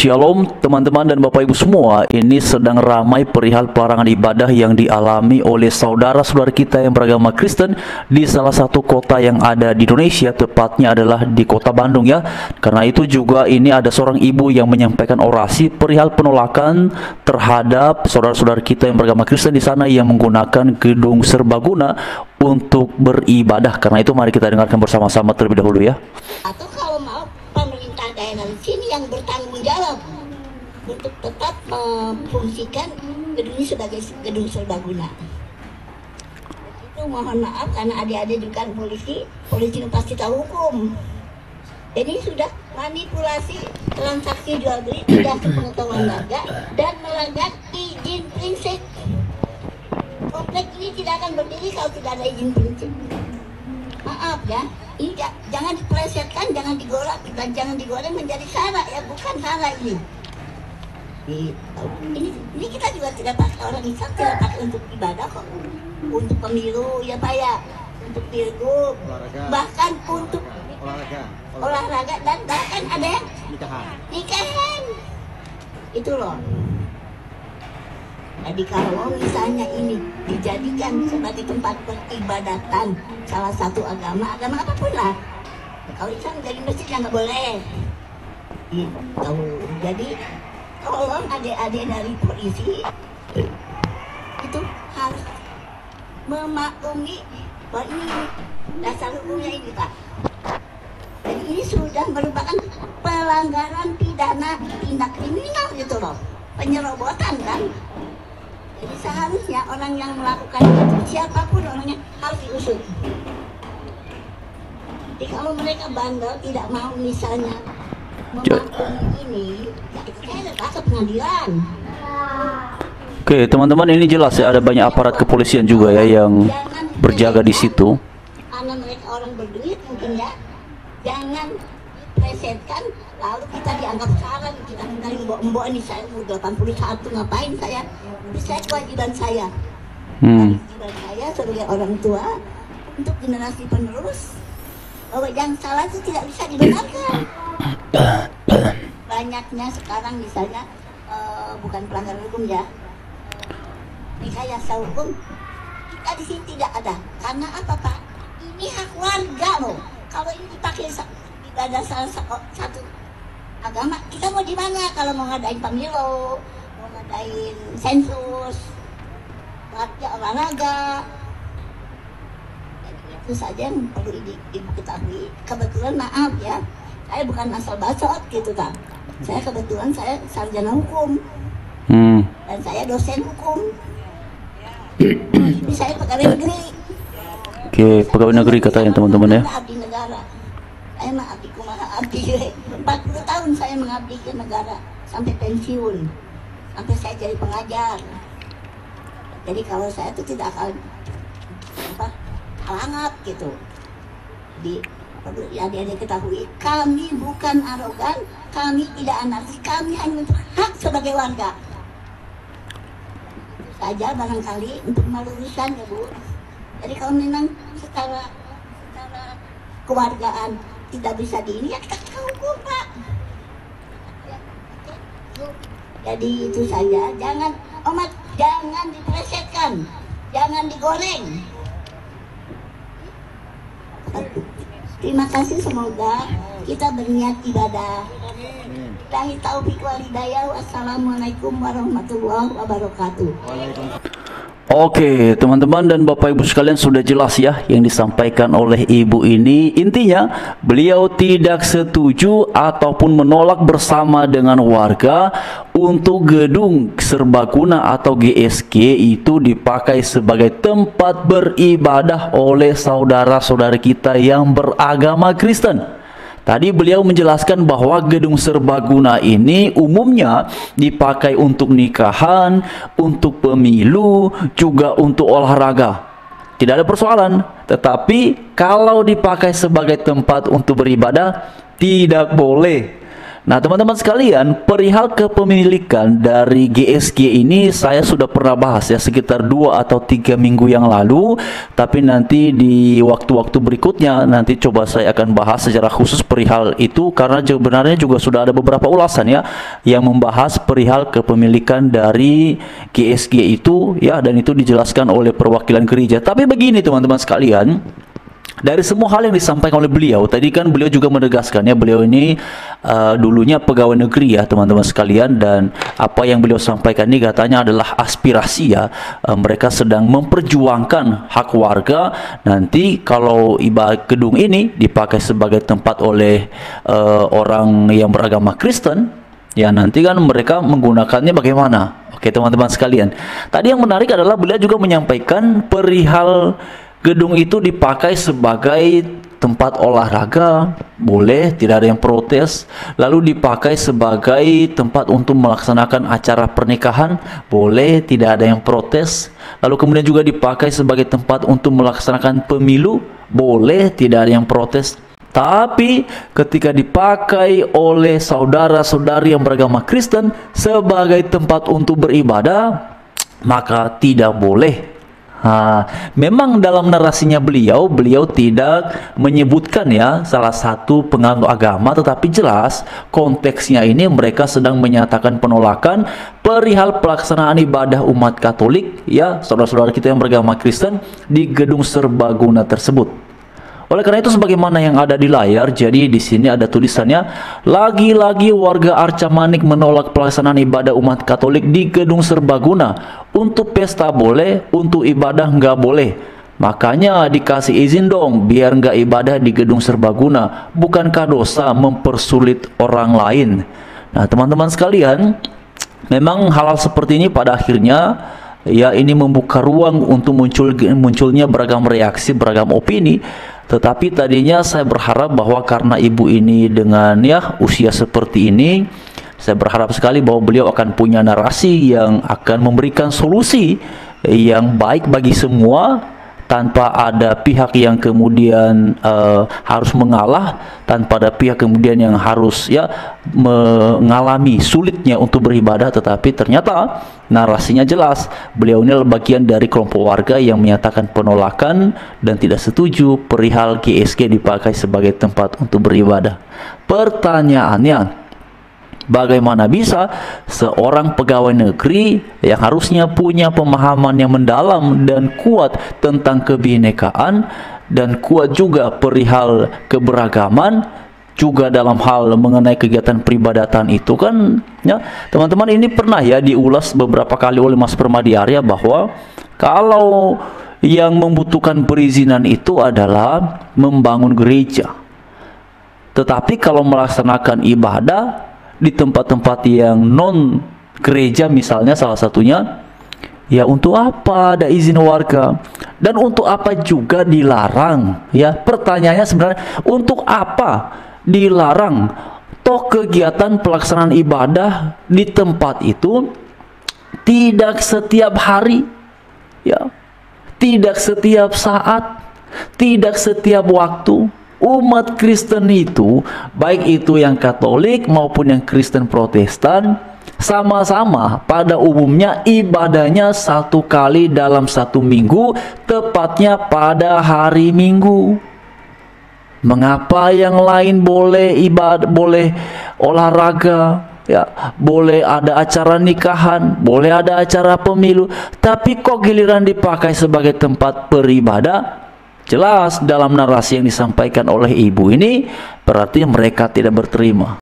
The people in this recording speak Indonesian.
Shalom teman-teman dan Bapak Ibu semua. Ini sedang ramai perihal pelarangan ibadah yang dialami oleh saudara-saudara kita yang beragama Kristen di salah satu kota yang ada di Indonesia, tepatnya adalah di kota Bandung ya. Karena itu juga ini ada seorang ibu yang menyampaikan orasi perihal penolakan terhadap saudara-saudara kita yang beragama Kristen di sana yang menggunakan gedung serbaguna untuk beribadah. Karena itu mari kita dengarkan bersama-sama terlebih dahulu ya. Atau kalau mau pemerintah daerah di sini yang bertanggung jawab untuk tetap memfungsikan gedung ini sebagai gedung serbaguna. Itu mohon maaf karena adik-adik juga polisi pasti tahu hukum. Jadi sudah manipulasi transaksi jual beli tidak sepengetahuan warga dan melanggar izin prinsip. Komplek ini tidak akan berdiri kalau tidak ada izin prinsip. Maaf ya, ini jangan dipelesetkan, jangan digoreng, dan jangan digoreng menjadi sara ya, bukan sara ini. Ini kita juga tidak pakai, orang Islam tidak pakai untuk ibadah kok, untuk pemilu ya Pak ya, untuk pilgub, bahkan untuk olahraga dan bahkan ada yang nikahan, itu loh. Jadi kalau misalnya ini dijadikan sebagai tempat peribadatan salah satu agama apapun lah, kalau Islam jadi masjid ya nggak boleh. Gitu. Jadi tolong adik-adik dari polisi itu harus memaklumi bahwa ini dasar hukumnya ini Pak. Jadi ini sudah merupakan pelanggaran pidana tindak kriminal gitu loh, penyerobotan kan. Jadi seharusnya orang yang melakukan itu, siapapun orangnya, harus diusut. Jadi kalau mereka bandel tidak mau misalnya memaklumi ini, ya itu saya datang ke pengadilan. Oke teman-teman, ini jelas ya, ada banyak aparat kepolisian juga ya yang berjaga di situ. Karena mereka orang berduit mungkin ya, jangan dipresetkan lalu kita dianggap salah, kita dari mbok ini saya umur 81 ngapain saya? Ini saya kewajiban saya. Kewajiban saya sebagai orang tua untuk generasi penerus bahwa yang salah itu tidak bisa dibenarkan. Banyaknya sekarang misalnya bukan pelanggaran hukum ya, rekayasa hukum kita di sini tidak ada. Karena apa Pak? Ini hak warga loh. Kalau ini dipakai ibadah salah satu agama, kita mau di mana kalau mau ngadain pemilu, mau ngadain sensus, olahraga. Itu saja yang perlu ibu ketahui. Kebetulan maaf ya, saya bukan asal bacot gitu kan. Saya kebetulan saya sarjana hukum dan saya dosen hukum. Jadi saya pegawai negeri. Oke, pegawai negeri katanya teman-teman ya. Abdi negara. Saya mengabdi kumaha abdi 40 tahun saya mengabdi ke negara sampai pensiun, sampai saya jadi pengajar. Jadi kalau saya itu tidak akan halangat gitu. Di perlu ya dia ketahui, kami bukan arogan, kami tidak anarkis, kami hanya untuk hak sebagai warga. Itu saja barangkali untuk meluruskan ya Bu. Jadi kalau memang secara kewargaan tidak bisa ini ya kita hukum Pak. Jadi itu saja, jangan jangan dipelesetkan, jangan digoreng. Terima kasih, semoga kita berniat ibadah. Billahi taufiq wal hidayah. Wassalamualaikum warahmatullahi wabarakatuh. Oke teman-teman dan Bapak Ibu sekalian, sudah jelas ya yang disampaikan oleh ibu ini. Intinya beliau tidak setuju ataupun menolak bersama dengan warga untuk gedung serbaguna atau GSG itu dipakai sebagai tempat beribadah oleh saudara-saudara kita yang beragama Kristen. Tadi beliau menjelaskan bahwa gedung serbaguna ini umumnya dipakai untuk nikahan, untuk pemilu, juga untuk olahraga. Tidak ada persoalan. Tetapi kalau dipakai sebagai tempat untuk beribadah, tidak boleh. Nah, teman-teman sekalian, perihal kepemilikan dari GSG ini saya sudah pernah bahas ya sekitar 2 atau 3 minggu yang lalu, tapi nanti di waktu-waktu berikutnya nanti coba saya akan bahas secara khusus perihal itu, karena sebenarnya juga sudah ada beberapa ulasan ya yang membahas perihal kepemilikan dari GSG itu ya, dan itu dijelaskan oleh perwakilan gereja. Tapi begini teman-teman sekalian, dari semua hal yang disampaikan oleh beliau, tadi kan beliau juga menegaskan ya, beliau ini dulunya pegawai negeri ya teman-teman sekalian, dan apa yang beliau sampaikan ini katanya adalah aspirasi ya, mereka sedang memperjuangkan hak warga. Nanti kalau gedung ini dipakai sebagai tempat oleh orang yang beragama Kristen, ya nanti kan mereka menggunakannya bagaimana? Oke teman-teman sekalian, tadi yang menarik adalah beliau juga menyampaikan perihal gedung itu dipakai sebagai tempat olahraga, boleh, tidak ada yang protes. Lalu dipakai sebagai tempat untuk melaksanakan acara pernikahan, boleh, tidak ada yang protes. Lalu kemudian juga dipakai sebagai tempat untuk melaksanakan pemilu, boleh, tidak ada yang protes. Tapi ketika dipakai oleh saudara-saudari yang beragama Kristen sebagai tempat untuk beribadah, maka tidak boleh. Memang dalam narasinya beliau tidak menyebutkan ya salah satu penganut agama, tetapi jelas konteksnya ini mereka sedang menyatakan penolakan perihal pelaksanaan ibadah umat Katolik ya, saudara-saudara kita yang beragama Kristen di gedung serbaguna tersebut. Oleh karena itu, sebagaimana yang ada di layar, jadi di sini ada tulisannya, lagi-lagi warga Arca Manik menolak pelaksanaan ibadah umat Katolik di gedung serbaguna. Untuk pesta boleh, untuk ibadah nggak boleh. Makanya dikasih izin dong, biar nggak ibadah di gedung serbaguna. Bukankah dosa mempersulit orang lain? Nah, teman-teman sekalian, memang hal-hal seperti ini pada akhirnya ya ini membuka ruang untuk munculnya beragam reaksi, beragam opini. Tetapi tadinya saya berharap bahwa karena ibu ini dengan ya usia seperti ini, saya berharap sekali bahwa beliau akan punya narasi yang akan memberikan solusi yang baik bagi semua, tanpa ada pihak yang kemudian harus mengalah, tanpa ada pihak kemudian yang harus ya mengalami sulitnya untuk beribadah. Tetapi ternyata narasinya jelas, beliau ini adalah bagian dari kelompok warga yang menyatakan penolakan dan tidak setuju perihal GSG dipakai sebagai tempat untuk beribadah. Pertanyaannya, bagaimana bisa seorang pegawai negeri yang harusnya punya pemahaman yang mendalam dan kuat tentang kebinekaan dan kuat juga perihal keberagaman, juga dalam hal mengenai kegiatan peribadatan itu kan ya teman-teman, ini pernah ya diulas beberapa kali oleh Mas Permadi Arya bahwa kalau yang membutuhkan perizinan itu adalah membangun gereja, tetapi kalau melaksanakan ibadah di tempat-tempat yang non gereja misalnya salah satunya, ya untuk apa ada izin warga, dan untuk apa juga dilarang ya? Pertanyaannya sebenarnya untuk apa dilarang? Toh kegiatan pelaksanaan ibadah di tempat itu tidak setiap hari ya, tidak setiap saat, tidak setiap waktu. Umat Kristen itu, baik itu yang Katolik maupun yang Kristen Protestan, sama-sama pada umumnya ibadahnya 1 kali dalam 1 minggu, tepatnya pada hari Minggu. Mengapa yang lain boleh ibadah, boleh olahraga, ya, boleh ada acara nikahan, boleh ada acara pemilu, tapi kok giliran dipakai sebagai tempat beribadah? Jelas dalam narasi yang disampaikan oleh ibu ini berarti mereka tidak berterima.